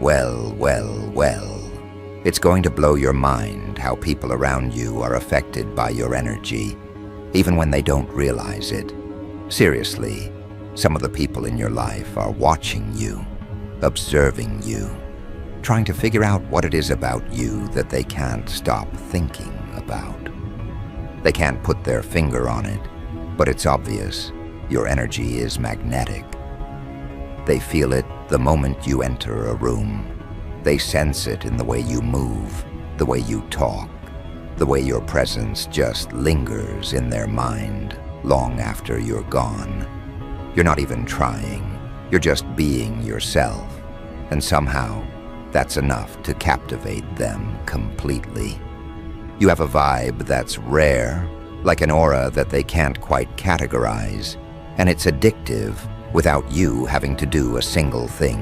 Well. It's going to blow your mind how people around you are affected by your energy, even when they don't realize it. Seriously, some of the people in your life are watching you, observing you, trying to figure out what it is about you that they can't stop thinking about. They can't put their finger on it, but it's obvious. Your energy is magnetic. They feel it the moment you enter a room. They sense it in the way you move, the way you talk, the way your presence just lingers in their mind long after you're gone. You're not even trying. You're just being yourself. And somehow, that's enough to captivate them completely. You have a vibe that's rare, like an aura that they can't quite categorize, and it's addictive without you having to do a single thing.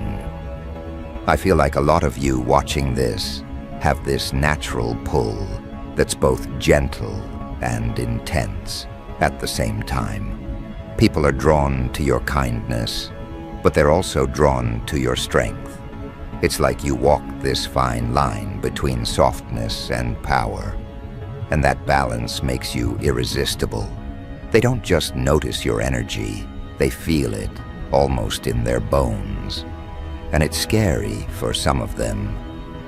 I feel like a lot of you watching this have this natural pull that's both gentle and intense at the same time. People are drawn to your kindness, but they're also drawn to your strength. It's like you walk this fine line between softness and power, and that balance makes you irresistible. They don't just notice your energy, they feel it, almost in their bones. And it's scary for some of them,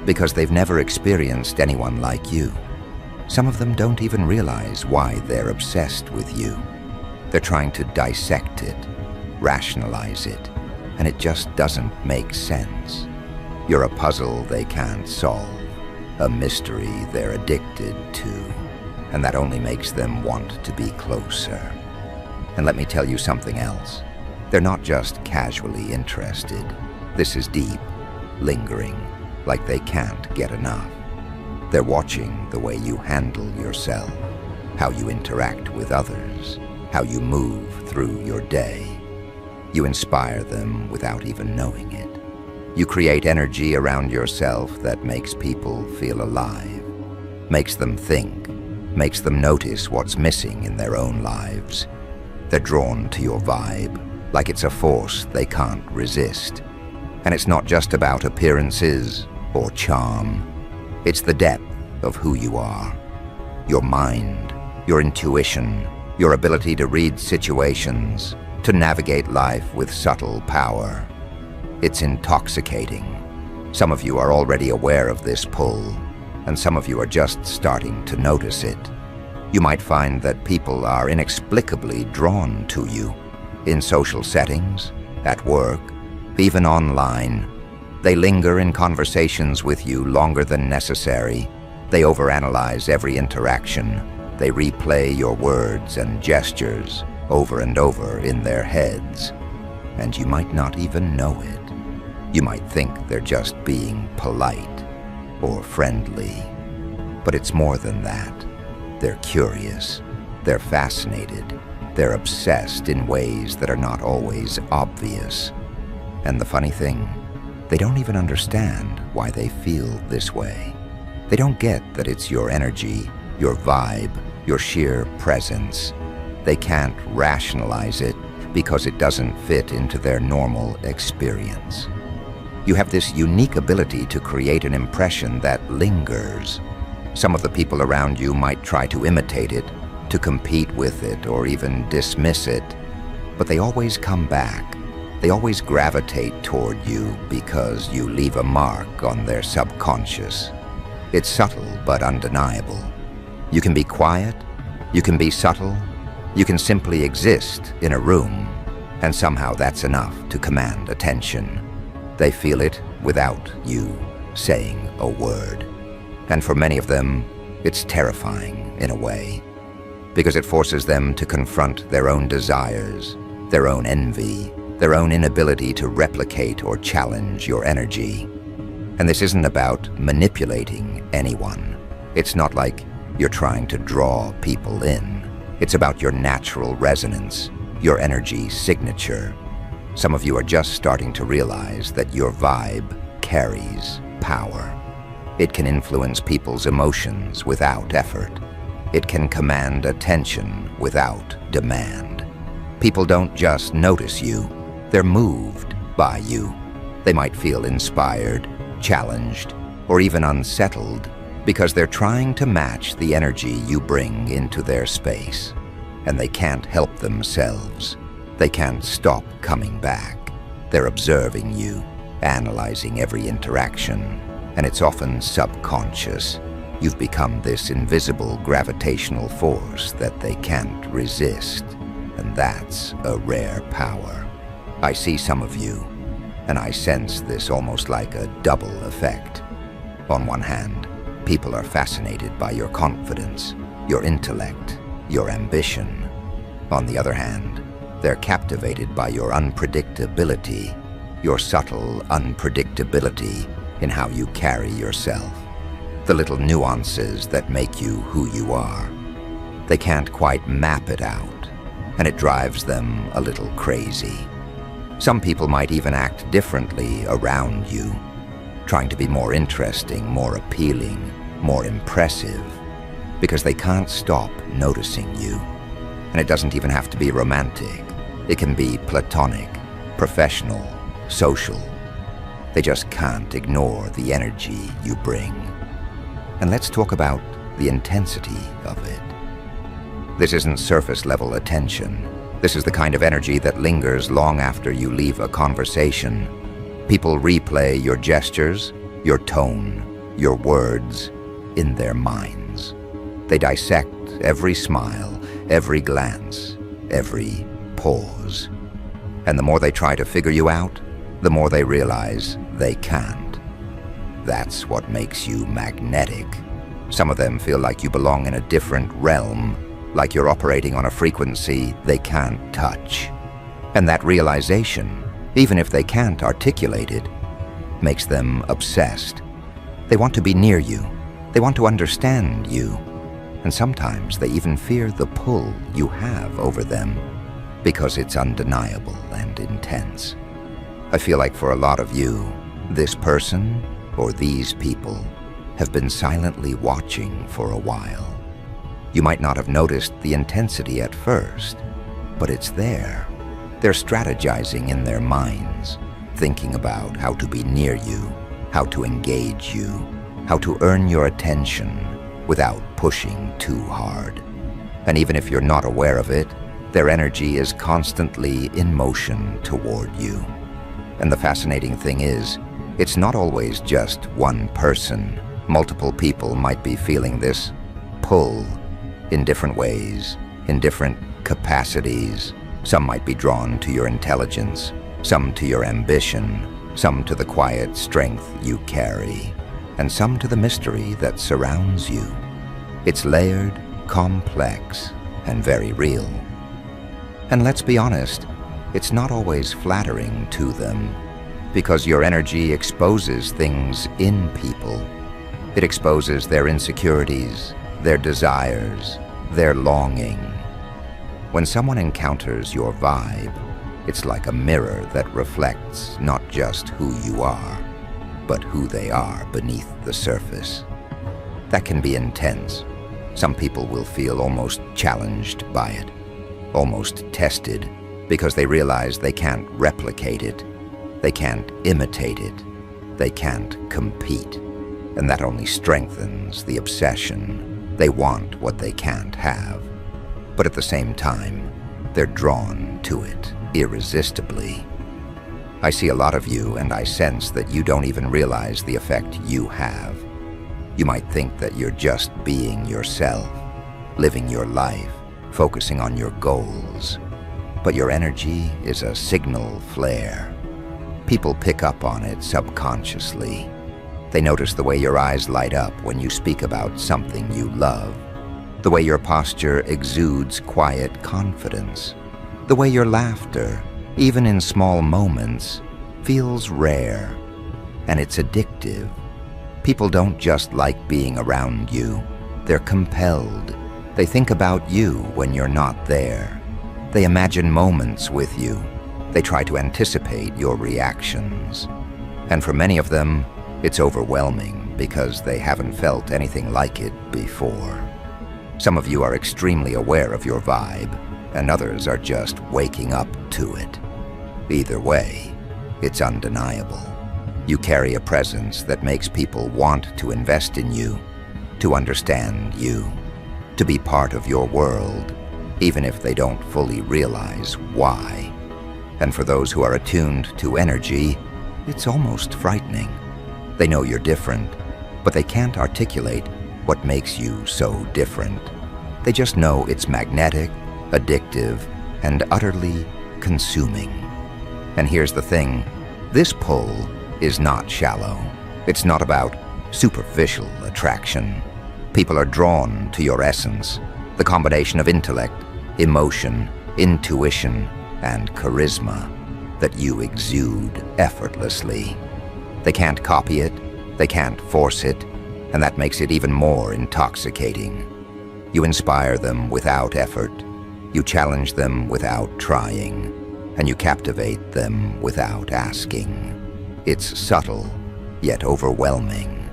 because they've never experienced anyone like you. Some of them don't even realize why they're obsessed with you. They're trying to dissect it, rationalize it, and it just doesn't make sense. You're a puzzle they can't solve, a mystery they're addicted to, and that only makes them want to be closer. And let me tell you something else. They're not just casually interested. This is deep, lingering, like they can't get enough. They're watching the way you handle yourself, how you interact with others, how you move through your day. You inspire them without even knowing it. You create energy around yourself that makes people feel alive, makes them think, makes them notice what's missing in their own lives. They're drawn to your vibe, like it's a force they can't resist. And it's not just about appearances or charm. It's the depth of who you are. Your mind, your intuition, your ability to read situations, to navigate life with subtle power. It's intoxicating. Some of you are already aware of this pull, and some of you are just starting to notice it. You might find that people are inexplicably drawn to you in social settings, at work, even online. They linger in conversations with you longer than necessary. They overanalyze every interaction. They replay your words and gestures over and over in their heads. And you might not even know it. You might think they're just being polite or friendly. But it's more than that. They're curious. They're fascinated. They're obsessed in ways that are not always obvious. And the funny thing, they don't even understand why they feel this way. They don't get that it's your energy, your vibe, your sheer presence. They can't rationalize it because it doesn't fit into their normal experience. You have this unique ability to create an impression that lingers. Some of the people around you might try to imitate it, to compete with it, or even dismiss it, but they always come back. They always gravitate toward you because you leave a mark on their subconscious. It's subtle but undeniable. You can be quiet, you can be subtle, you can simply exist in a room, and somehow that's enough to command attention. They feel it without you saying a word. And for many of them, it's terrifying in a way, because it forces them to confront their own desires, their own envy, their own inability to replicate or challenge your energy. And this isn't about manipulating anyone. It's not like you're trying to draw people in. It's about your natural resonance, your energy signature. Some of you are just starting to realize that your vibe carries power. It can influence people's emotions without effort. It can command attention without demand. People don't just notice you, they're moved by you. They might feel inspired, challenged, or even unsettled because they're trying to match the energy you bring into their space. And they can't help themselves. They can't stop coming back. They're observing you, analyzing every interaction, and it's often subconscious. You've become this invisible gravitational force that they can't resist, and that's a rare power. I see some of you, and I sense this almost like a double effect. On one hand, people are fascinated by your confidence, your intellect, your ambition. On the other hand, they're captivated by your unpredictability, your subtle unpredictability in how you carry yourself, the little nuances that make you who you are. They can't quite map it out, and it drives them a little crazy. Some people might even act differently around you, trying to be more interesting, more appealing, more impressive, because they can't stop noticing you. And it doesn't even have to be romantic. It can be platonic, professional, social. They just can't ignore the energy you bring. And let's talk about the intensity of it. This isn't surface-level attention. This is the kind of energy that lingers long after you leave a conversation. People replay your gestures, your tone, your words in their minds. They dissect every smile, every glance, every pause. And the more they try to figure you out, the more they realize they can't. That's what makes you magnetic. Some of them feel like you belong in a different realm, like you're operating on a frequency they can't touch. And that realization, even if they can't articulate it, makes them obsessed. They want to be near you. They want to understand you. And sometimes they even fear the pull you have over them because it's undeniable and intense. I feel like for a lot of you, this person or these people have been silently watching for a while. You might not have noticed the intensity at first, but it's there. They're strategizing in their minds, thinking about how to be near you, how to engage you, how to earn your attention without pushing too hard. And even if you're not aware of it, their energy is constantly in motion toward you. And the fascinating thing is, it's not always just one person. Multiple people might be feeling this pull in different ways, in different capacities. Some might be drawn to your intelligence, some to your ambition, some to the quiet strength you carry, and some to the mystery that surrounds you. It's layered, complex, and very real. And let's be honest, it's not always flattering to them, because your energy exposes things in people. It exposes their insecurities, their desires, their longing. When someone encounters your vibe, it's like a mirror that reflects not just who you are, but who they are beneath the surface. That can be intense. Some people will feel almost challenged by it, almost tested, because they realize they can't replicate it, they can't imitate it, they can't compete. And that only strengthens the obsession. They want what they can't have. But at the same time, they're drawn to it irresistibly. I see a lot of you, and I sense that you don't even realize the effect you have. You might think that you're just being yourself, living your life, focusing on your goals. But your energy is a signal flare. People pick up on it subconsciously. They notice the way your eyes light up when you speak about something you love, the way your posture exudes quiet confidence, the way your laughter, even in small moments, feels rare, and it's addictive. People don't just like being around you, they're compelled. They think about you when you're not there. They imagine moments with you. They try to anticipate your reactions. And for many of them, it's overwhelming because they haven't felt anything like it before. Some of you are extremely aware of your vibe, and others are just waking up to it. Either way, it's undeniable. You carry a presence that makes people want to invest in you, to understand you, to be part of your world, even if they don't fully realize why. And for those who are attuned to energy, it's almost frightening. They know you're different, but they can't articulate what makes you so different. They just know it's magnetic, addictive, and utterly consuming. And here's the thing, this pull is not shallow. It's not about superficial attraction. People are drawn to your essence, the combination of intellect, emotion, intuition, and charisma that you exude effortlessly. They can't copy it, they can't force it, and that makes it even more intoxicating. You inspire them without effort, you challenge them without trying, and you captivate them without asking. It's subtle, yet overwhelming.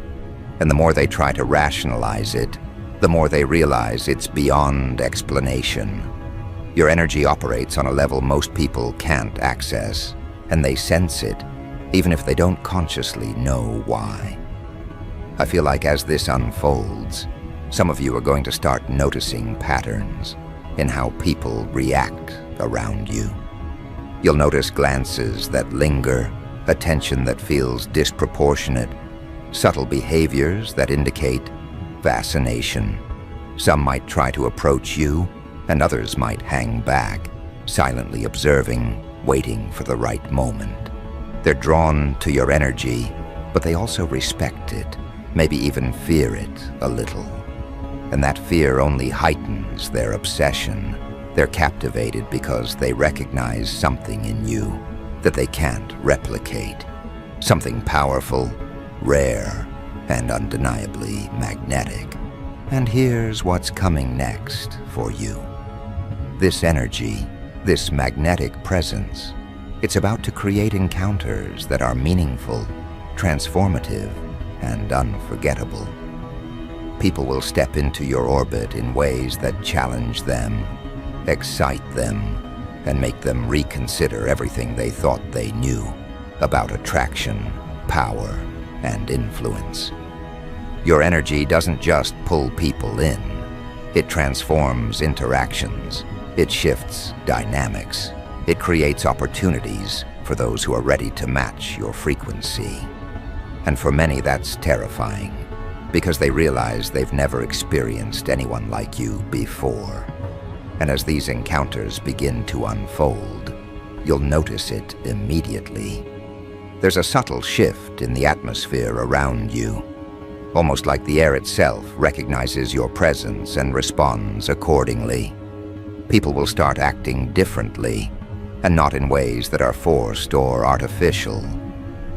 And the more they try to rationalize it, the more they realize it's beyond explanation. Your energy operates on a level most people can't access, and they sense it, even if they don't consciously know why. I feel like as this unfolds, some of you are going to start noticing patterns in how people react around you. You'll notice glances that linger, attention that feels disproportionate, subtle behaviors that indicate fascination. Some might try to approach you, and others might hang back, silently observing, waiting for the right moment. They're drawn to your energy, but they also respect it, maybe even fear it a little. And that fear only heightens their obsession. They're captivated because they recognize something in you that they can't replicate. Something powerful, rare, and undeniably magnetic. And here's what's coming next for you. This energy, this magnetic presence, it's about to create encounters that are meaningful, transformative, and unforgettable. People will step into your orbit in ways that challenge them, excite them, and make them reconsider everything they thought they knew about attraction, power, and influence. Your energy doesn't just pull people in. It transforms interactions. It shifts dynamics. It creates opportunities for those who are ready to match your frequency. And for many, that's terrifying, because they realize they've never experienced anyone like you before. And as these encounters begin to unfold, you'll notice it immediately. There's a subtle shift in the atmosphere around you, almost like the air itself recognizes your presence and responds accordingly. People will start acting differently, and not in ways that are forced or artificial.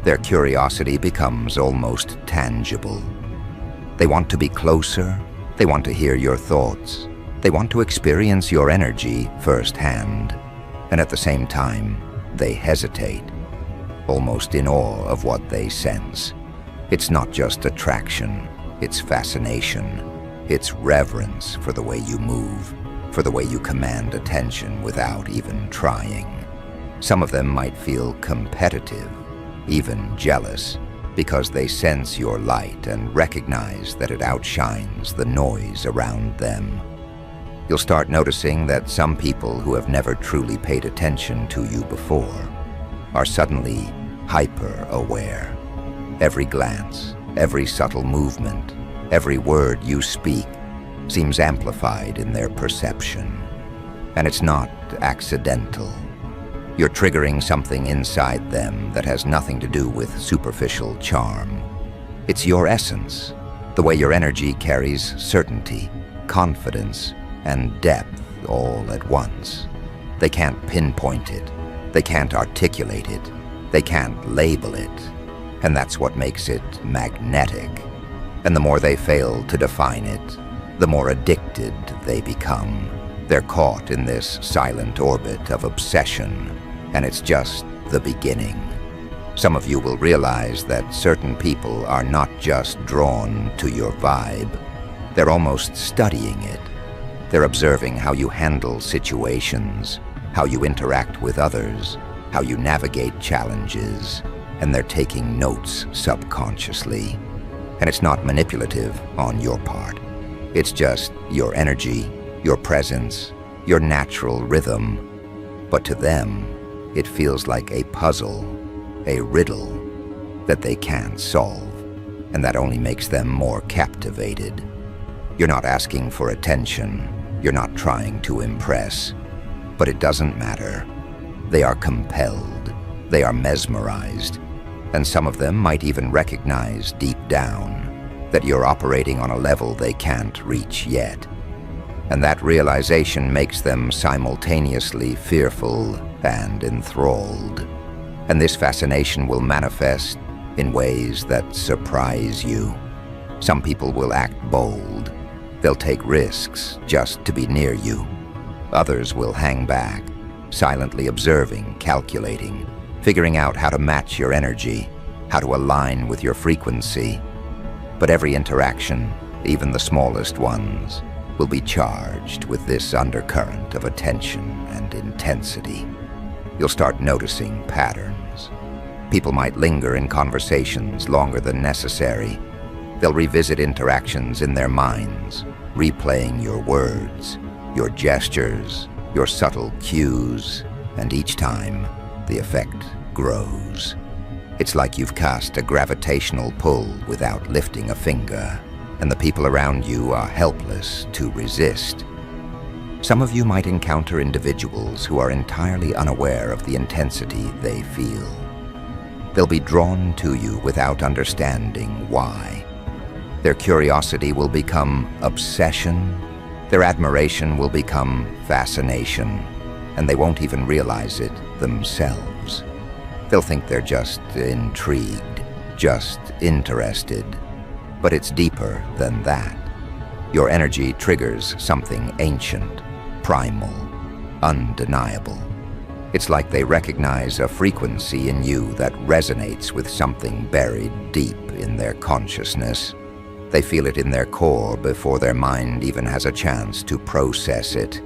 Their curiosity becomes almost tangible. They want to be closer, they want to hear your thoughts, they want to experience your energy firsthand, and at the same time, they hesitate, almost in awe of what they sense. It's not just attraction, it's fascination, it's reverence for the way you move, for the way you command attention without even trying. Some of them might feel competitive, even jealous, because they sense your light and recognize that it outshines the noise around them. You'll start noticing that some people who have never truly paid attention to you before are suddenly hyper-aware. Every glance, every subtle movement, every word you speak seems amplified in their perception. And it's not accidental. You're triggering something inside them that has nothing to do with superficial charm. It's your essence, the way your energy carries certainty, confidence, and depth all at once. They can't pinpoint it, they can't articulate it, they can't label it, and that's what makes it magnetic. And the more they fail to define it, the more addicted they become. They're caught in this silent orbit of obsession, and it's just the beginning. Some of you will realize that certain people are not just drawn to your vibe, they're almost studying it. They're observing how you handle situations, how you interact with others, how you navigate challenges, and they're taking notes subconsciously. And it's not manipulative on your part. It's just your energy, your presence, your natural rhythm. But to them, it feels like a puzzle, a riddle that they can't solve, and that only makes them more captivated. You're not asking for attention, you're not trying to impress, but it doesn't matter. They are compelled, they are mesmerized, and some of them might even recognize deep down that you're operating on a level they can't reach yet. And that realization makes them simultaneously fearful and enthralled. And this fascination will manifest in ways that surprise you. Some people will act bold. They'll take risks just to be near you. Others will hang back, silently observing, calculating, figuring out how to match your energy, how to align with your frequency. But every interaction, even the smallest ones, will be charged with this undercurrent of attention and intensity. You'll start noticing patterns. People might linger in conversations longer than necessary. They'll revisit interactions in their minds, replaying your words, your gestures, your subtle cues, and each time, the effect grows. It's like you've cast a gravitational pull without lifting a finger, and the people around you are helpless to resist. Some of you might encounter individuals who are entirely unaware of the intensity they feel. They'll be drawn to you without understanding why. Their curiosity will become obsession, their admiration will become fascination, and they won't even realize it themselves. They'll think they're just intrigued, just interested. But it's deeper than that. Your energy triggers something ancient, primal, undeniable. It's like they recognize a frequency in you that resonates with something buried deep in their consciousness. They feel it in their core before their mind even has a chance to process it.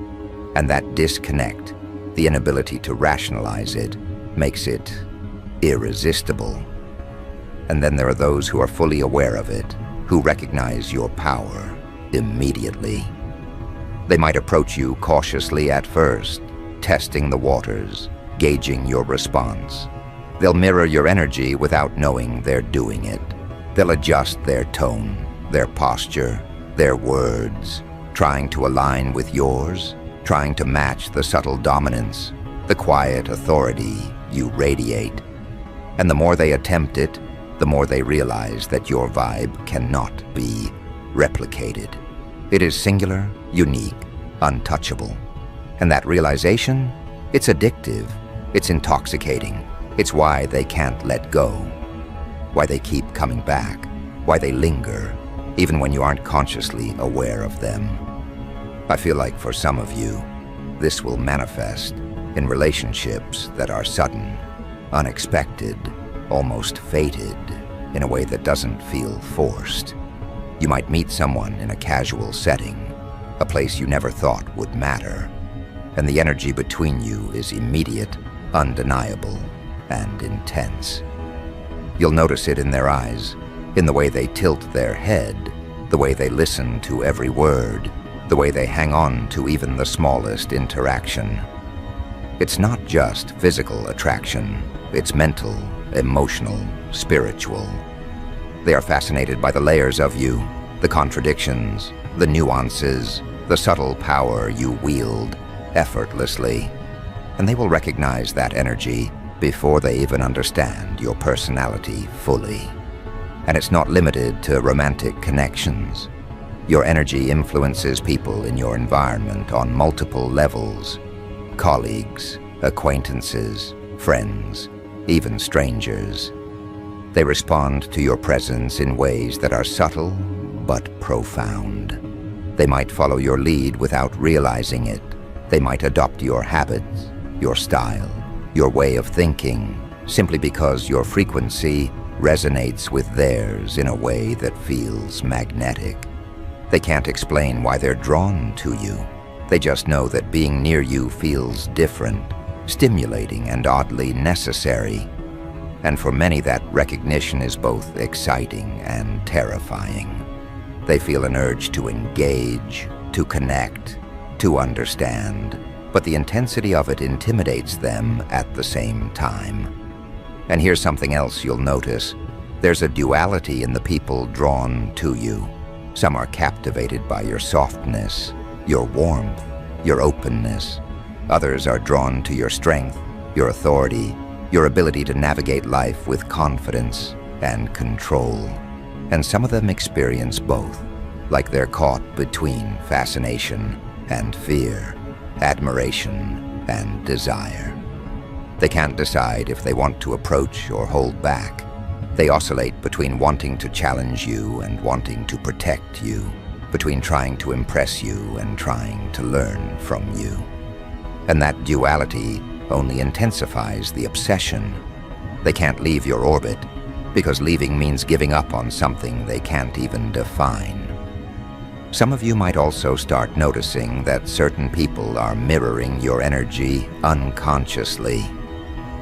And that disconnect, the inability to rationalize it, makes it irresistible. And then there are those who are fully aware of it, who recognize your power immediately. They might approach you cautiously at first, testing the waters, gauging your response. They'll mirror your energy without knowing they're doing it. They'll adjust their tone, their posture, their words, trying to align with yours, trying to match the subtle dominance, the quiet authority you radiate. And the more they attempt it, the more they realize that your vibe cannot be replicated. It is singular, unique, untouchable. And that realization, it's addictive, it's intoxicating. It's why they can't let go, why they keep coming back, why they linger, even when you aren't consciously aware of them. I feel like for some of you, this will manifest in relationships that are sudden, unexpected, almost fated, in a way that doesn't feel forced. You might meet someone in a casual setting, a place you never thought would matter, and the energy between you is immediate, undeniable, and intense. You'll notice it in their eyes, in the way they tilt their head, the way they listen to every word, the way they hang on to even the smallest interaction. It's not just physical attraction, it's mental, emotional, spiritual. They are fascinated by the layers of you, the contradictions, the nuances, the subtle power you wield effortlessly. And they will recognize that energy before they even understand your personality fully. And it's not limited to romantic connections. Your energy influences people in your environment on multiple levels: colleagues, acquaintances, friends, even strangers. They respond to your presence in ways that are subtle but profound. They might follow your lead without realizing it. They might adopt your habits, your style, your way of thinking, simply because your frequency resonates with theirs in a way that feels magnetic. They can't explain why they're drawn to you. They just know that being near you feels different, stimulating, and oddly necessary. And for many, that recognition is both exciting and terrifying. They feel an urge to engage, to connect, to understand, but the intensity of it intimidates them at the same time. And here's something else you'll notice. There's a duality in the people drawn to you. Some are captivated by your softness, your warmth, your openness. Others are drawn to your strength, your authority, your ability to navigate life with confidence and control. And some of them experience both, like they're caught between fascination and fear, admiration and desire. They can't decide if they want to approach or hold back. They oscillate between wanting to challenge you and wanting to protect you, between trying to impress you and trying to learn from you. And that duality only intensifies the obsession. They can't leave your orbit, because leaving means giving up on something they can't even define. Some of you might also start noticing that certain people are mirroring your energy unconsciously.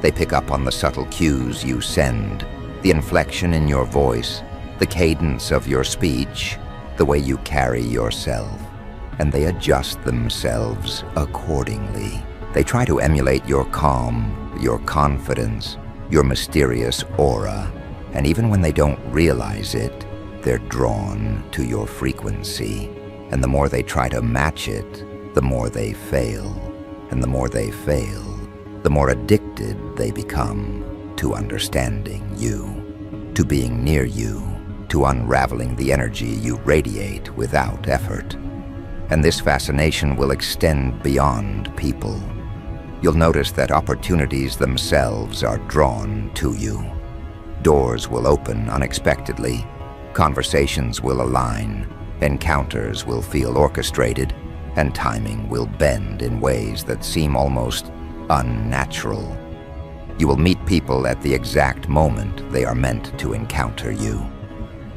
They pick up on the subtle cues you send, the inflection in your voice, the cadence of your speech, the way you carry yourself, and they adjust themselves accordingly. They try to emulate your calm, your confidence, your mysterious aura, and even when they don't realize it, they're drawn to your frequency. And the more they try to match it, the more they fail. And the more they fail, the more addicted they become to understanding you, to being near you, to unraveling the energy you radiate without effort. And this fascination will extend beyond people. You'll notice that opportunities themselves are drawn to you. Doors will open unexpectedly, conversations will align, encounters will feel orchestrated, and timing will bend in ways that seem almost unnatural. You will meet people at the exact moment they are meant to encounter you.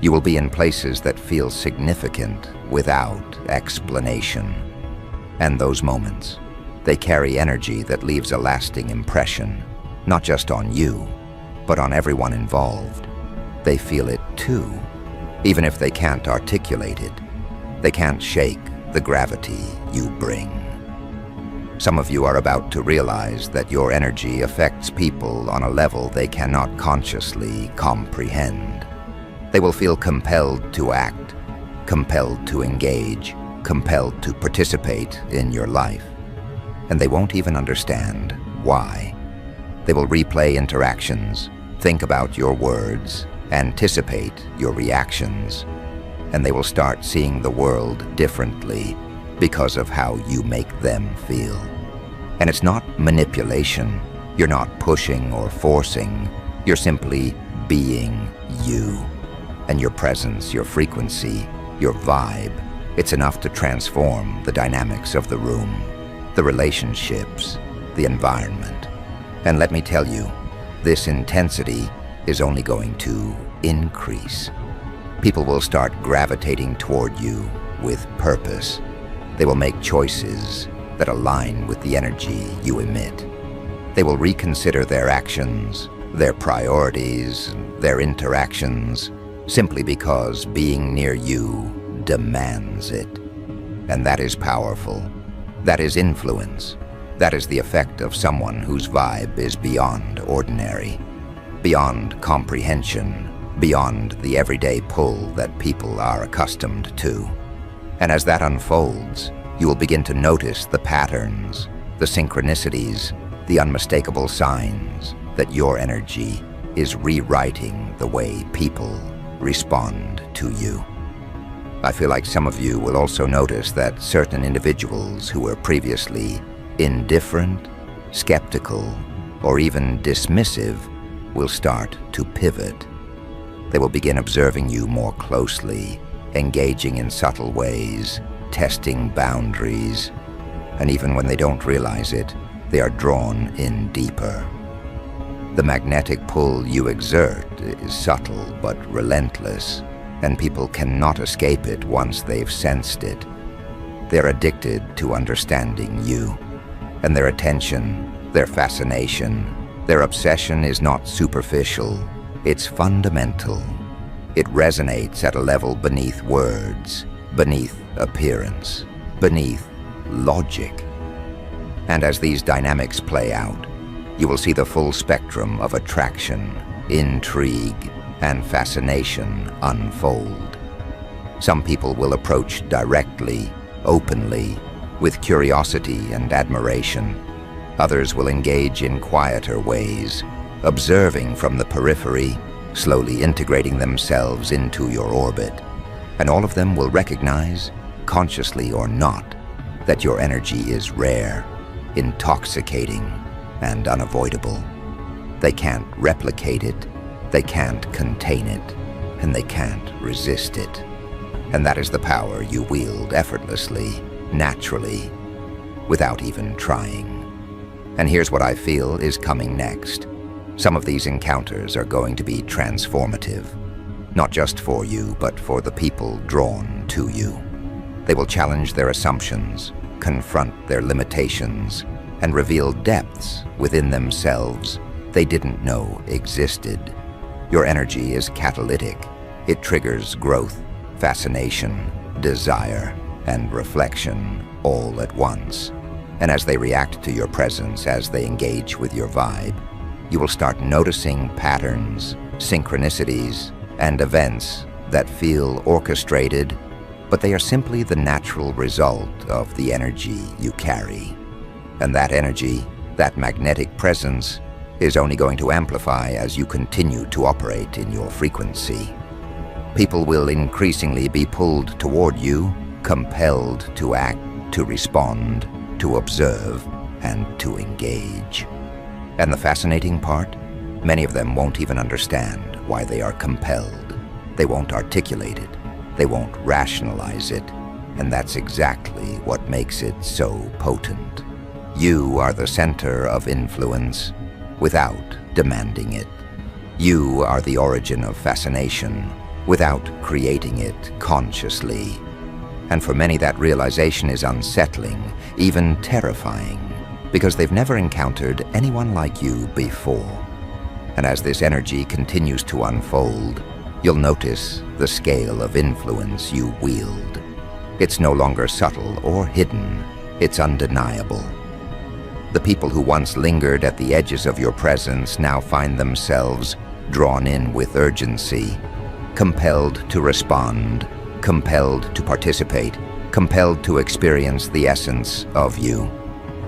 You will be in places that feel significant without explanation. And those moments, they carry energy that leaves a lasting impression, not just on you, but on everyone involved. They feel it too, even if they can't articulate it. They can't shake the gravity you bring. Some of you are about to realize that your energy affects people on a level they cannot consciously comprehend. They will feel compelled to act, compelled to engage, compelled to participate in your life. And they won't even understand why. They will replay interactions, think about your words, anticipate your reactions, and they will start seeing the world differently because of how you make them feel. And it's not manipulation. You're not pushing or forcing. You're simply being you. And your presence, your frequency, your vibe, it's enough to transform the dynamics of the room, the relationships, the environment. And let me tell you, this intensity is only going to increase. People will start gravitating toward you with purpose. They will make choices that align with the energy you emit. They will reconsider their actions, their priorities, their interactions, simply because being near you demands it. And that is powerful. That is influence. That is the effect of someone whose vibe is beyond ordinary, beyond comprehension, beyond the everyday pull that people are accustomed to. And as that unfolds, you will begin to notice the patterns, the synchronicities, the unmistakable signs that your energy is rewriting the way people respond to you. I feel like some of you will also notice that certain individuals who were previously indifferent, skeptical, or even dismissive will start to pivot. They will begin observing you more closely, engaging in subtle ways, testing boundaries, and even when they don't realize it, they are drawn in deeper. The magnetic pull you exert is subtle but relentless, and people cannot escape it once they've sensed it. They're addicted to understanding you, and their attention, their fascination, Their obsession is not superficial, it's fundamental. It resonates at a level beneath words, beneath appearance, beneath logic. And as these dynamics play out, you will see the full spectrum of attraction, intrigue, and fascination unfold. Some people will approach directly, openly, with curiosity and admiration. Others will engage in quieter ways, observing from the periphery, slowly integrating themselves into your orbit. And all of them will recognize, consciously or not, that your energy is rare, intoxicating, and unavoidable. They can't replicate it, they can't contain it, and they can't resist it. And that is the power you wield effortlessly, naturally, without even trying. And here's what I feel is coming next. Some of these encounters are going to be transformative, not just for you, but for the people drawn to you. They will challenge their assumptions, confront their limitations, and reveal depths within themselves they didn't know existed. Your energy is catalytic. It triggers growth, fascination, desire, and reflection all at once. And as they react to your presence, as they engage with your vibe, you will start noticing patterns, synchronicities, and events that feel orchestrated, but they are simply the natural result of the energy you carry. And that energy, that magnetic presence, is only going to amplify as you continue to operate in your frequency. People will increasingly be pulled toward you, compelled to act, to respond, to observe, and to engage. And the fascinating part? Many of them won't even understand why they are compelled. They won't articulate it. They won't rationalize it. And that's exactly what makes it so potent. You are the center of influence without demanding it. You are the origin of fascination without creating it consciously. And for many, that realization is unsettling, even terrifying, because they've never encountered anyone like you before. And as this energy continues to unfold, you'll notice the scale of influence you wield. It's no longer subtle or hidden, it's undeniable. The people who once lingered at the edges of your presence now find themselves drawn in with urgency, compelled to respond, compelled to participate, compelled to experience the essence of you.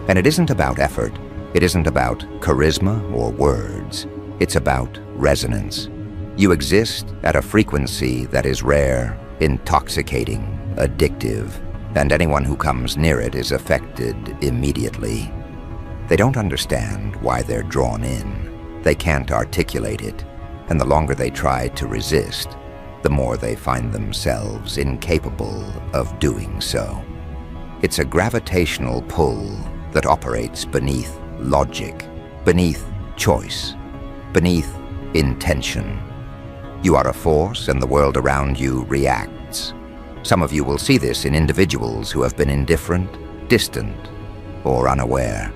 And it isn't about effort, it isn't about charisma or words, it's about resonance. You exist at a frequency that is rare, intoxicating, addictive, and anyone who comes near it is affected immediately. They don't understand why they're drawn in. They can't articulate it, and the longer they try to resist, the more they find themselves incapable of doing so. It's a gravitational pull that operates beneath logic, beneath choice, beneath intention. You are a force, and the world around you reacts. Some of you will see this in individuals who have been indifferent, distant, or unaware.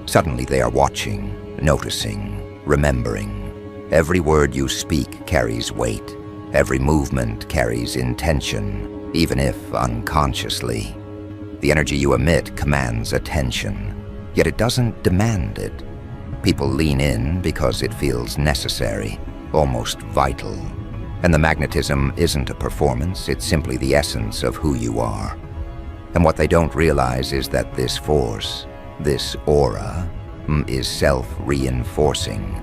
Suddenly they are watching, noticing, remembering. Every word you speak carries weight. Every movement carries intention, even if unconsciously. The energy you emit commands attention, yet it doesn't demand it. People lean in because it feels necessary, almost vital. And the magnetism isn't a performance, it's simply the essence of who you are. And what they don't realize is that this force, this aura, is self-reinforcing.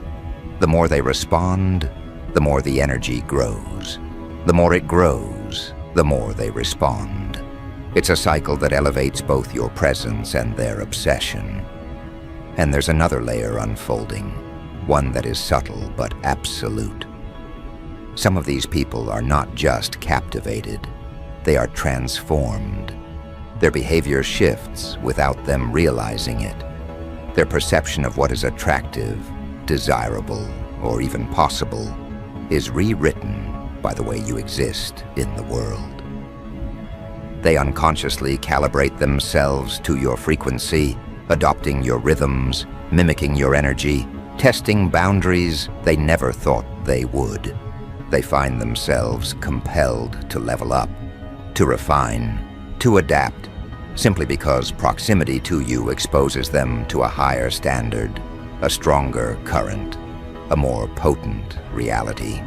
The more they respond, the more the energy grows. The more it grows, the more they respond. It's a cycle that elevates both your presence and their obsession. And there's another layer unfolding, one that is subtle but absolute. Some of these people are not just captivated, they are transformed. Their behavior shifts without them realizing it. Their perception of what is attractive, desirable, or even possible is rewritten by the way you exist in the world. They unconsciously calibrate themselves to your frequency, adopting your rhythms, mimicking your energy, testing boundaries they never thought they would. They find themselves compelled to level up, to refine, to adapt, simply because proximity to you exposes them to a higher standard, a stronger current, a more potent reality.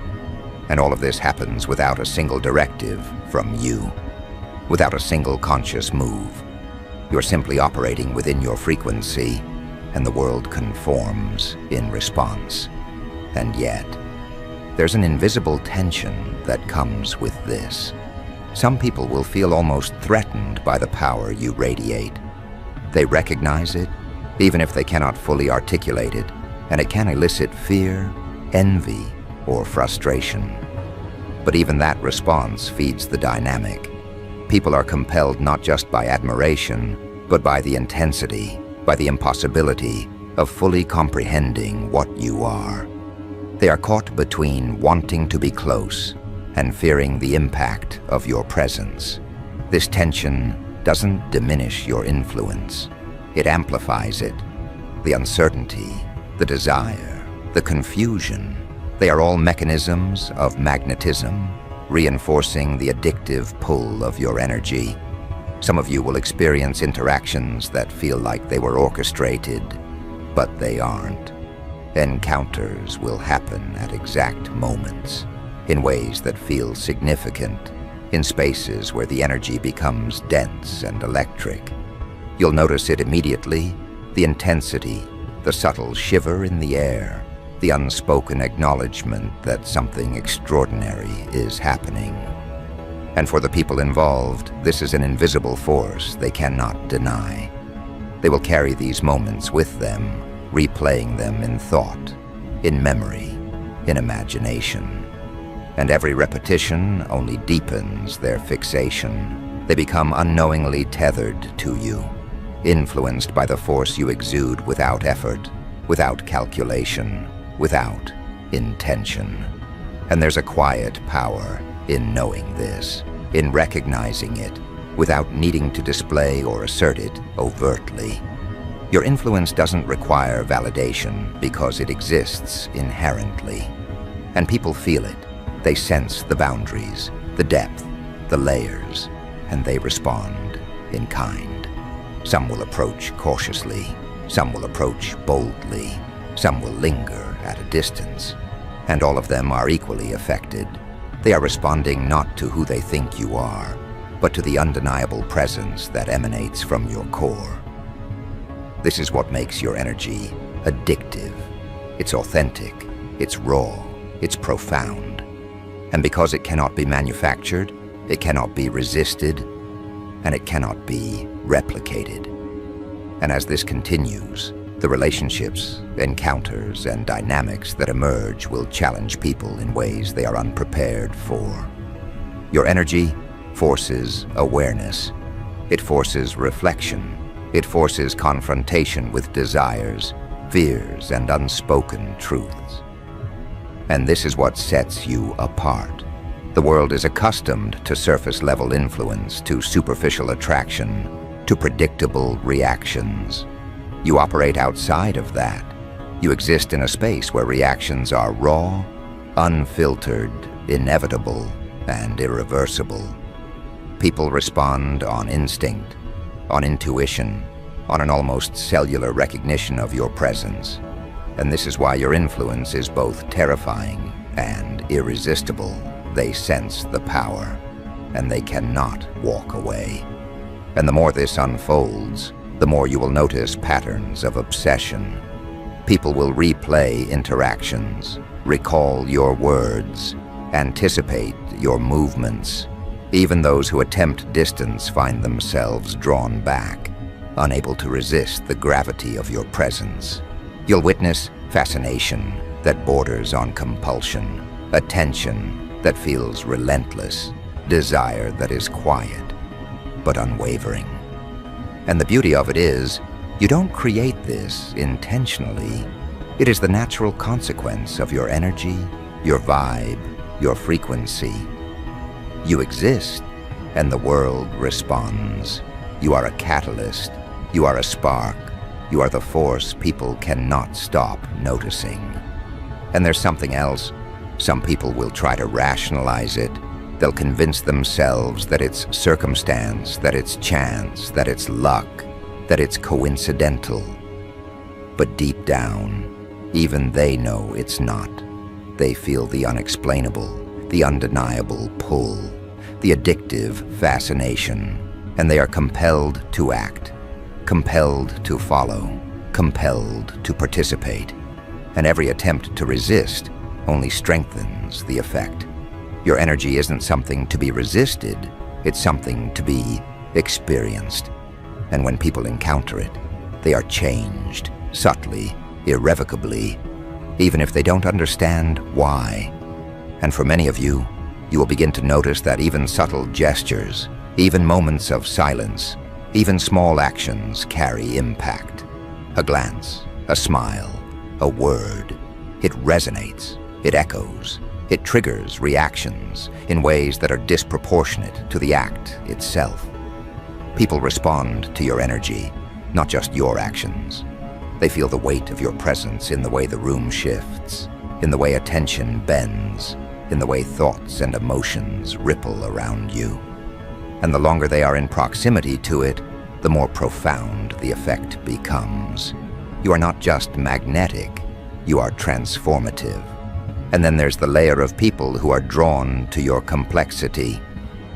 And all of this happens without a single directive from you, without a single conscious move. You're simply operating within your frequency, and the world conforms in response. And yet, there's an invisible tension that comes with this. Some people will feel almost threatened by the power you radiate. They recognize it, even if they cannot fully articulate it, and it can elicit fear, envy, or frustration. But even that response feeds the dynamic. People are compelled not just by admiration, but by the intensity, by the impossibility of fully comprehending what you are. They are caught between wanting to be close and fearing the impact of your presence. This tension doesn't diminish your influence. It amplifies it. The uncertainty, the desire, the confusion, they are all mechanisms of magnetism, reinforcing the addictive pull of your energy. Some of you will experience interactions that feel like they were orchestrated, but they aren't. Encounters will happen at exact moments, in ways that feel significant, in spaces where the energy becomes dense and electric. You'll notice it immediately, the intensity, the subtle shiver in the air, the unspoken acknowledgement that something extraordinary is happening. And for the people involved, this is an invisible force they cannot deny. They will carry these moments with them, replaying them in thought, in memory, in imagination. And every repetition only deepens their fixation. They become unknowingly tethered to you, influenced by the force you exude without effort, without calculation, without intention. And there's a quiet power in knowing this, in recognizing it, without needing to display or assert it overtly. Your influence doesn't require validation because it exists inherently. And people feel it. They sense the boundaries, the depth, the layers, and they respond in kind. Some will approach cautiously, some will approach boldly, some will linger at a distance, and all of them are equally affected. They are responding not to who they think you are, but to the undeniable presence that emanates from your core. This is what makes your energy addictive. It's authentic, it's raw, it's profound. And because it cannot be manufactured, it cannot be resisted, and it cannot be replicated. And as this continues, the relationships, encounters, and dynamics that emerge will challenge people in ways they are unprepared for. Your energy forces awareness. It forces reflection. It forces confrontation with desires, fears, and unspoken truths. And this is what sets you apart. The world is accustomed to surface-level influence, to superficial attraction, to predictable reactions. You operate outside of that. You exist in a space where reactions are raw, unfiltered, inevitable, and irreversible. People respond on instinct, on intuition, on an almost cellular recognition of your presence. And this is why your influence is both terrifying and irresistible. They sense the power, and they cannot walk away. And the more this unfolds, the more you will notice patterns of obsession. People will replay interactions, recall your words, anticipate your movements. Even those who attempt distance find themselves drawn back, unable to resist the gravity of your presence. You'll witness fascination that borders on compulsion, attention that feels relentless, desire that is quiet but unwavering. And the beauty of it is, you don't create this intentionally. It is the natural consequence of your energy, your vibe, your frequency. You exist, and the world responds. You are a catalyst. You are a spark. You are the force people cannot stop noticing. And there's something else. Some people will try to rationalize it. They'll convince themselves that it's circumstance, that it's chance, that it's luck, that it's coincidental. But deep down, even they know it's not. They feel the unexplainable, the undeniable pull, the addictive fascination, and they are compelled to act, compelled to follow, compelled to participate. And every attempt to resist only strengthens the effect. Your energy isn't something to be resisted, it's something to be experienced. And when people encounter it, they are changed, subtly, irrevocably, even if they don't understand why. And for many of you, you will begin to notice that even subtle gestures, even moments of silence, even small actions carry impact. A glance, a smile, a word. It resonates, it echoes, it triggers reactions in ways that are disproportionate to the act itself. People respond to your energy, not just your actions. They feel the weight of your presence in the way the room shifts, in the way attention bends, in the way thoughts and emotions ripple around you. And the longer they are in proximity to it, the more profound the effect becomes. You are not just magnetic, you are transformative. And then there's the layer of people who are drawn to your complexity.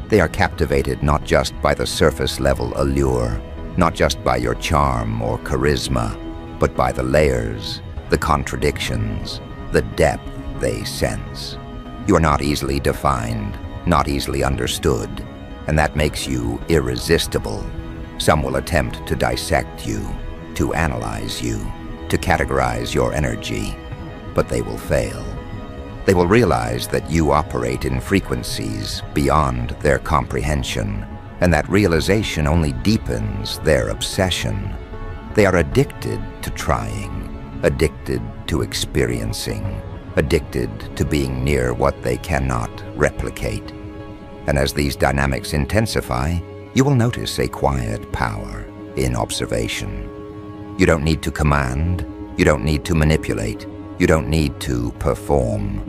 They are captivated not just by the surface-level allure, not just by your charm or charisma, but by the layers, the contradictions, the depth they sense. You are not easily defined, not easily understood, and that makes you irresistible. Some will attempt to dissect you, to analyze you, to categorize your energy, but they will fail. They will realize that you operate in frequencies beyond their comprehension, and that realization only deepens their obsession. They are addicted to trying, addicted to experiencing, addicted to being near what they cannot replicate. And as these dynamics intensify, you will notice a quiet power in observation. You don't need to command, you don't need to manipulate, you don't need to perform.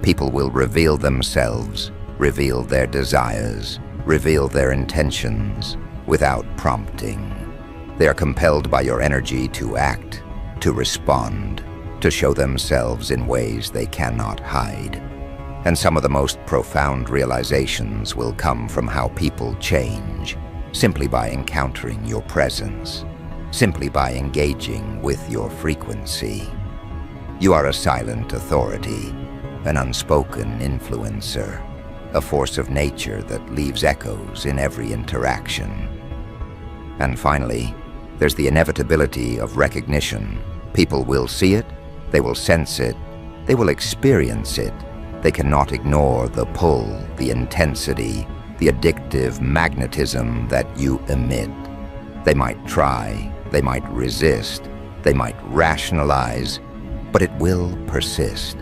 People will reveal themselves, reveal their desires, reveal their intentions without prompting. They are compelled by your energy to act, to respond, to show themselves in ways they cannot hide. And some of the most profound realizations will come from how people change, simply by encountering your presence, simply by engaging with your frequency. You are a silent authority, an unspoken influencer, a force of nature that leaves echoes in every interaction. And finally, there's the inevitability of recognition. People will see it, they will sense it, they will experience it. They cannot ignore the pull, the intensity, the addictive magnetism that you emit. They might try, they might resist, they might rationalize, but it will persist.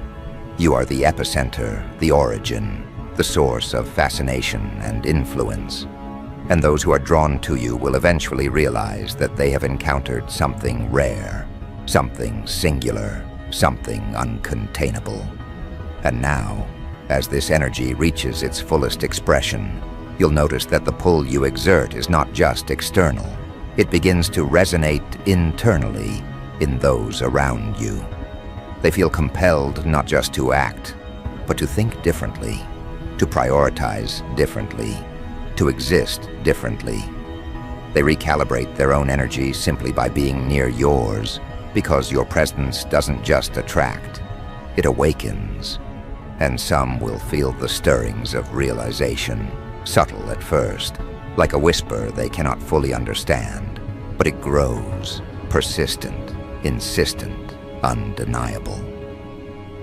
You are the epicenter, the origin, the source of fascination and influence. And those who are drawn to you will eventually realize that they have encountered something rare, something singular, something uncontainable. And now, as this energy reaches its fullest expression, you'll notice that the pull you exert is not just external. It begins to resonate internally in those around you. They feel compelled not just to act, but to think differently, to prioritize differently, to exist differently. They recalibrate their own energy simply by being near yours, because your presence doesn't just attract, it awakens. And some will feel the stirrings of realization, subtle at first, like a whisper they cannot fully understand, but it grows, persistent, insistent, undeniable.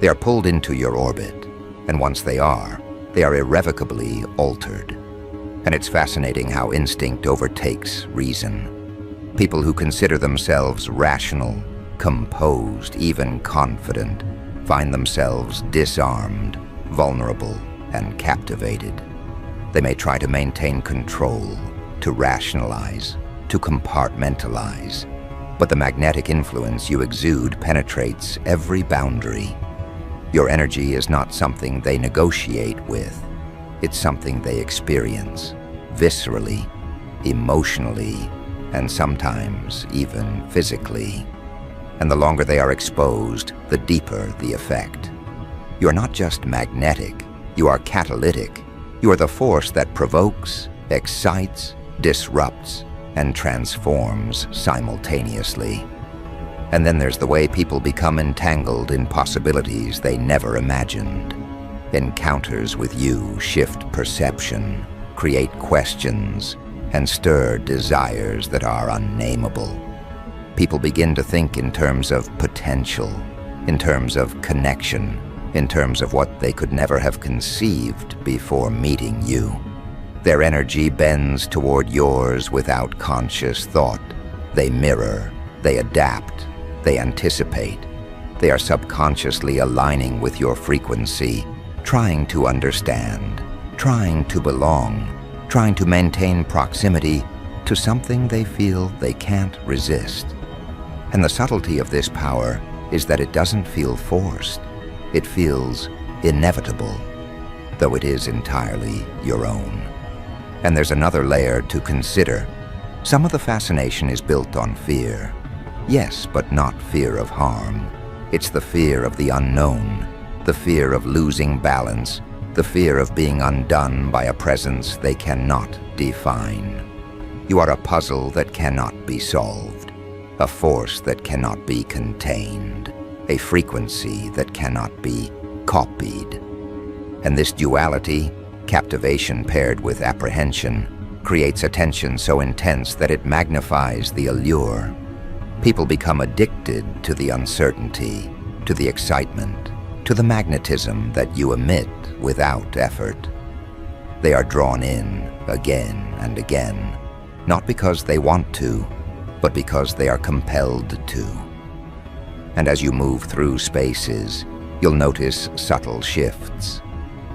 They are pulled into your orbit, and once they are irrevocably altered. And it's fascinating how instinct overtakes reason. People who consider themselves rational, composed, even confident, find themselves disarmed, vulnerable, and captivated. They may try to maintain control, to rationalize, to compartmentalize, but the magnetic influence you exude penetrates every boundary. Your energy is not something they negotiate with. It's something they experience, viscerally, emotionally, and sometimes even physically. And the longer they are exposed, the deeper the effect. You are not just magnetic, you are catalytic. You are the force that provokes, excites, disrupts, and transforms simultaneously. And then there's the way people become entangled in possibilities they never imagined. Encounters with you shift perception, create questions, and stir desires that are unnameable. People begin to think in terms of potential, in terms of connection, in terms of what they could never have conceived before meeting you. Their energy bends toward yours without conscious thought. They mirror, they adapt, they anticipate. They are subconsciously aligning with your frequency, trying to understand, trying to belong, trying to maintain proximity to something they feel they can't resist. And the subtlety of this power is that it doesn't feel forced. It feels inevitable, though it is entirely your own. And there's another layer to consider. Some of the fascination is built on fear. Yes, but not fear of harm. It's the fear of the unknown, the fear of losing balance, the fear of being undone by a presence they cannot define. You are a puzzle that cannot be solved, a force that cannot be contained, a frequency that cannot be copied. And this duality, captivation paired with apprehension, creates a tension so intense that it magnifies the allure. People become addicted to the uncertainty, to the excitement, to the magnetism that you emit without effort. They are drawn in again and again, not because they want to, but because they are compelled to. And as you move through spaces, you'll notice subtle shifts.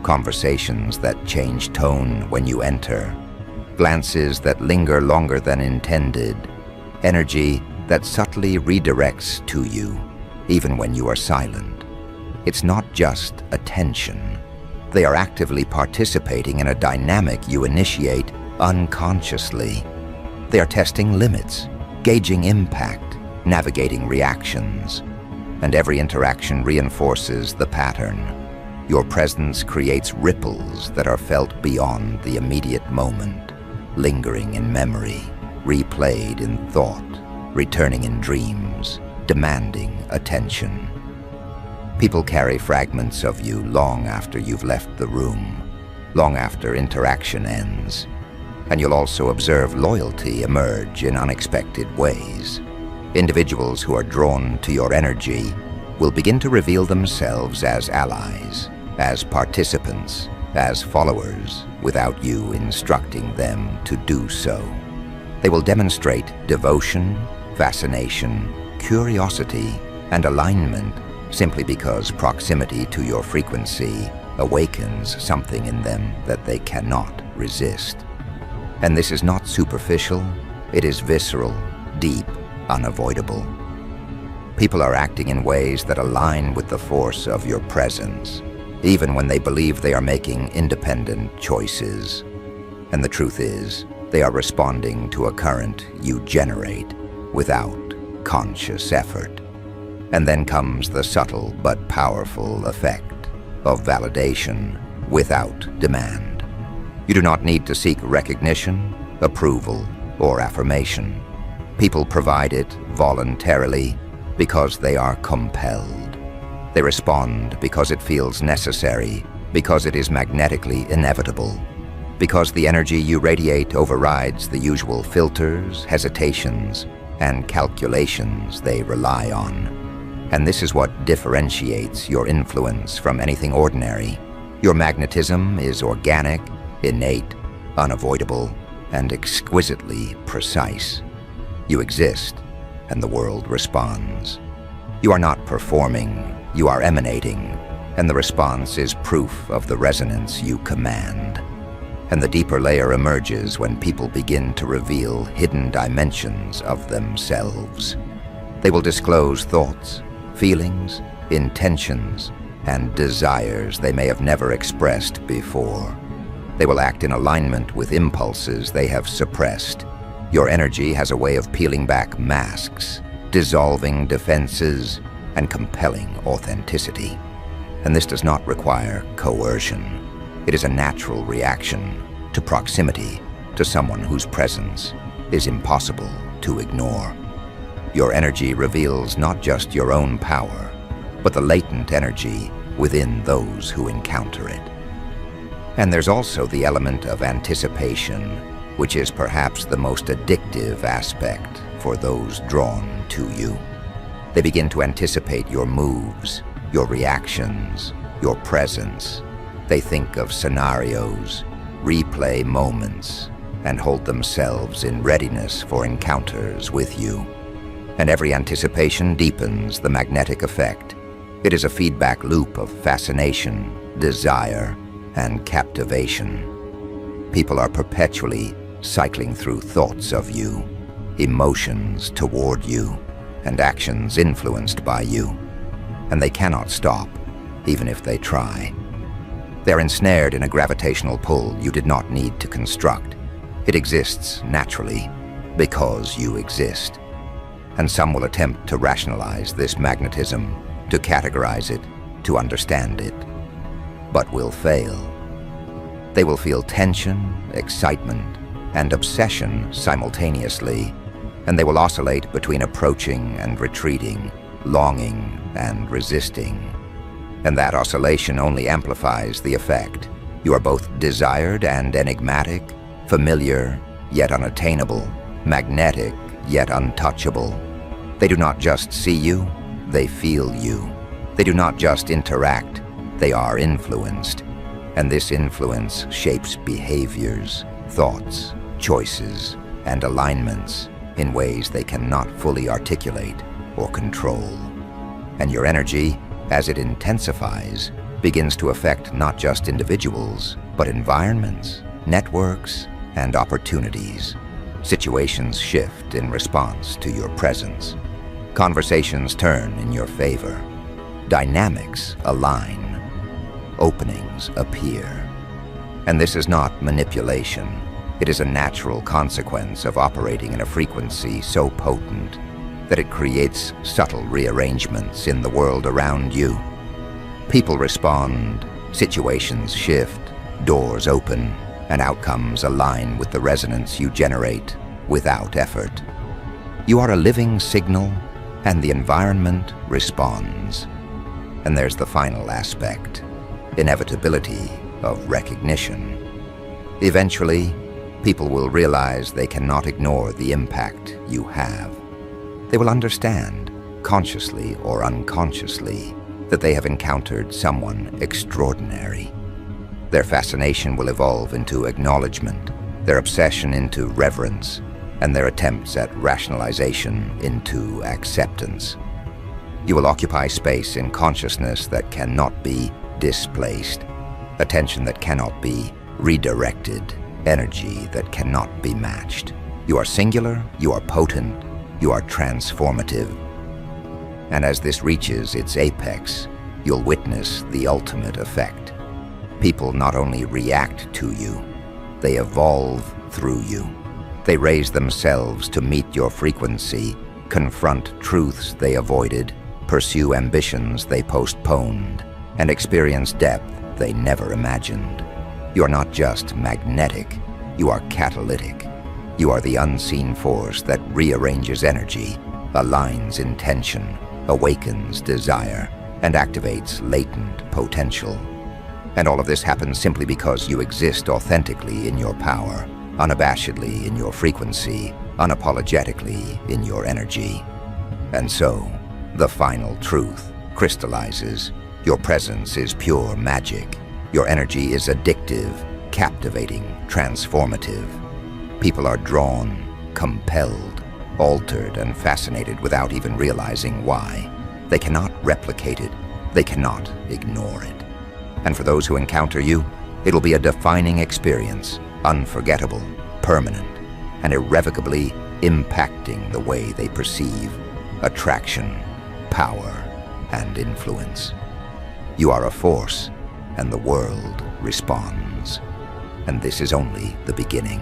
Conversations that change tone when you enter, glances that linger longer than intended, energy that subtly redirects to you, even when you are silent. It's not just attention. They are actively participating in a dynamic you initiate unconsciously. They are testing limits, gauging impact, navigating reactions, and every interaction reinforces the pattern. Your presence creates ripples that are felt beyond the immediate moment, lingering in memory, replayed in thought, returning in dreams, demanding attention. People carry fragments of you long after you've left the room, long after interaction ends. And you'll also observe loyalty emerge in unexpected ways. Individuals who are drawn to your energy will begin to reveal themselves as allies, as participants, as followers, without you instructing them to do so. They will demonstrate devotion, fascination, curiosity, and alignment simply because proximity to your frequency awakens something in them that they cannot resist. And this is not superficial, it is visceral, deep, unavoidable. People are acting in ways that align with the force of your presence, even when they believe they are making independent choices. And the truth is, they are responding to a current you generate without conscious effort. And then comes the subtle but powerful effect of validation without demand. You do not need to seek recognition, approval, or affirmation. People provide it voluntarily because they are compelled. They respond because it feels necessary, because it is magnetically inevitable, because the energy you radiate overrides the usual filters, hesitations, and calculations they rely on. And this is what differentiates your influence from anything ordinary. Your magnetism is organic, innate, unavoidable, and exquisitely precise. You exist, and the world responds. You are not performing, you are emanating, and the response is proof of the resonance you command. And the deeper layer emerges when people begin to reveal hidden dimensions of themselves. They will disclose thoughts, feelings, intentions, and desires they may have never expressed before. They will act in alignment with impulses they have suppressed. Your energy has a way of peeling back masks, dissolving defenses, and compelling authenticity. And this does not require coercion. It is a natural reaction to proximity to someone whose presence is impossible to ignore. Your energy reveals not just your own power, but the latent energy within those who encounter it. And there's also the element of anticipation, which is perhaps the most addictive aspect for those drawn to you. They begin to anticipate your moves, your reactions, your presence. They think of scenarios, replay moments, and hold themselves in readiness for encounters with you. And every anticipation deepens the magnetic effect. It is a feedback loop of fascination, desire, and captivation. People are perpetually cycling through thoughts of you, emotions toward you, and actions influenced by you. And they cannot stop, even if they try. They're ensnared in a gravitational pull you did not need to construct. It exists naturally because you exist. And some will attempt to rationalize this magnetism, to categorize it, to understand it, but will fail. They will feel tension, excitement, and obsession simultaneously, and they will oscillate between approaching and retreating, longing and resisting. And that oscillation only amplifies the effect. You are both desired and enigmatic, familiar yet unattainable, magnetic yet untouchable. They do not just see you, they feel you. They do not just interact, they are influenced. And this influence shapes behaviors, thoughts, choices, and alignments in ways they cannot fully articulate or control. And your energy, as it intensifies, begins to affect not just individuals, but environments, networks, and opportunities. Situations shift in response to your presence. Conversations turn in your favor. Dynamics align. Openings appear. And this is not manipulation. It is a natural consequence of operating in a frequency so potent that it creates subtle rearrangements in the world around you. People respond, situations shift, doors open, and outcomes align with the resonance you generate without effort. You are a living signal, and the environment responds. And there's the final aspect, inevitability of recognition. Eventually, people will realize they cannot ignore the impact you have. They will understand, consciously or unconsciously, that they have encountered someone extraordinary. Their fascination will evolve into acknowledgement, their obsession into reverence, and their attempts at rationalization into acceptance. You will occupy space in consciousness that cannot be displaced, attention that cannot be redirected, energy that cannot be matched. You are singular, you are potent, you are transformative. And as this reaches its apex, you'll witness the ultimate effect. People not only react to you, they evolve through you. They raise themselves to meet your frequency, confront truths they avoided, pursue ambitions they postponed, and experience depth they never imagined. You are not just magnetic, you are catalytic. You are the unseen force that rearranges energy, aligns intention, awakens desire, and activates latent potential. And all of this happens simply because you exist authentically in your power, unabashedly in your frequency, unapologetically in your energy. And so, the final truth crystallizes. Your presence is pure magic. Your energy is addictive, captivating, transformative. People are drawn, compelled, altered, and fascinated without even realizing why. They cannot replicate it. They cannot ignore it. And for those who encounter you, it'll be a defining experience, unforgettable, permanent, and irrevocably impacting the way they perceive, attraction, power, and influence. You are a force, and the world responds. And this is only the beginning.